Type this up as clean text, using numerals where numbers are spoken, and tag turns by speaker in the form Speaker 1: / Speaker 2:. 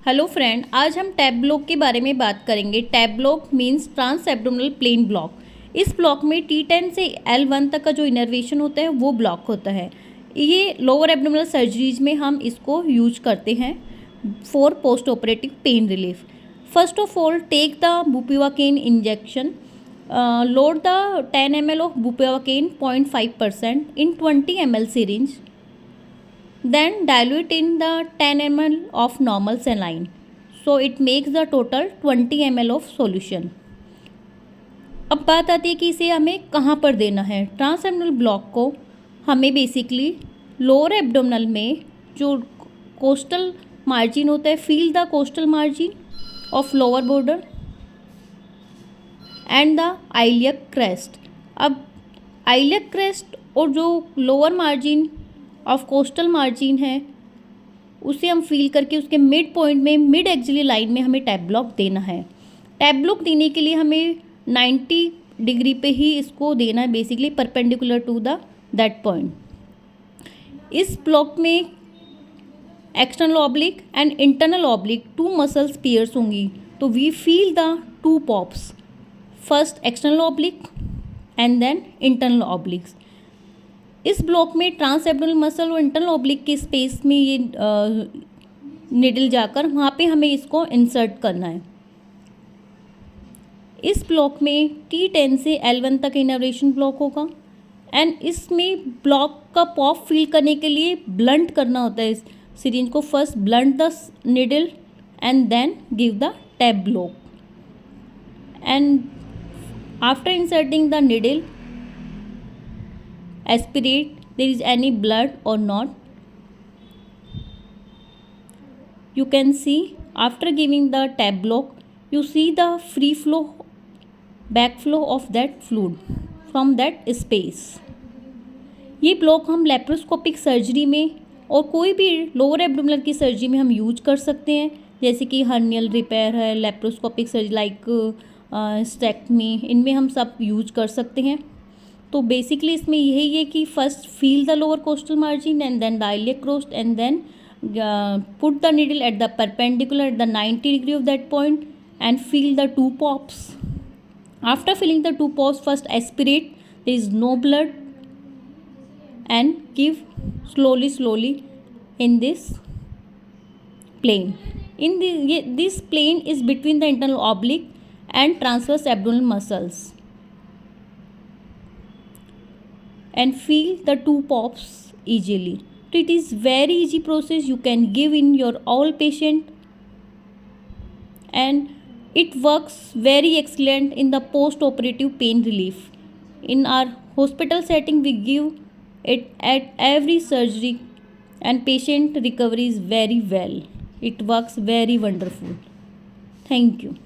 Speaker 1: Hello friend, आज हम tab block के बारे में बात करेंगे। TAB block means trans abdominal plane block. इस ब्लॉक में T10 से L1 तक का जो इनर्वेशन होता है वो ब्लॉक होता है। ये लोअर एब्डोमिनल सर्जरीज में हम इसको यूज करते हैं for post operative pain relief. First of all, take the bupivacaine injection. Load the 10 ml of bupivacaine 0.5% in 20 ml syringe. Then dilute in the 10 ml of normal saline. So it makes the total 20 ml of solution. अब बात आती है कि इसे हमें कहाँ पर देना है। ट्रांस एब्डोमिनल ब्लॉक को हमें बेसिकली लोअर एब्डोमिनल में जो कोस्टल मार्जिन होता है, feel the coastal margin of lower border and the iliac crest. अब आइलियक क्रेस्ट और जो lower margin of coastal margin है उसे हम फील करके उसके मिड पॉइंट में, मिड एक्सिलरी लाइन में हमें टैब ब्लॉक देना है। टैब ब्लॉक देने के लिए हमें 90 डिग्री पे ही इसको देना है, basically perpendicular to the that point. इस ब्लॉक में external oblique and internal oblique 2 muscles pierce होंगी, तो we feel the 2 pops, first external oblique and then internal obliques. इस ब्लॉक में ट्रांस एब्डोमिनल मसल और इंटरनल ऑब्लिक के space में ये निडल जाकर वहाँ पे हमें इसको इंसर्ट करना है। इस ब्लॉक में T10 से L1 तक इनर्वेशन ब्लॉक होगा एंड इसमें ब्लॉक का पॉप फील करने के लिए ब्लंट करना होता है इस सिरिंज को। First blunt the needle and then give the TAB block, and after inserting the needle aspirate there is any blood or not. You can see after giving the tab block you see the free flow, backflow of that fluid from that space. ये block हम laparoscopic surgery में और कोई भी lower abdominal की surgery में हम use कर सकते हैं, जैसे कि हर्नियल रिपेयर है, लेप्रोस्कोपिक सर्जरी लाइक स्टेक्टमी, इनमें हम सब यूज कर सकते हैं। तो बेसिकली इसमें यही है कि first feel the lower costal margin and then the iliac crest and then put the needle at the perpendicular at the 90 degree of that point and feel the 2 pops. After feeling the 2 pops, first aspirate, there is no blood and give slowly in this plane. This plane is between the internal oblique and transverse abdominal muscles. And feel the 2 pops easily. So it is very easy process. You can give in your all patient, and it works very excellent in the post-operative pain relief. In our hospital setting, we give it at every surgery, and patient recovery is very well. It works very wonderful. Thank you.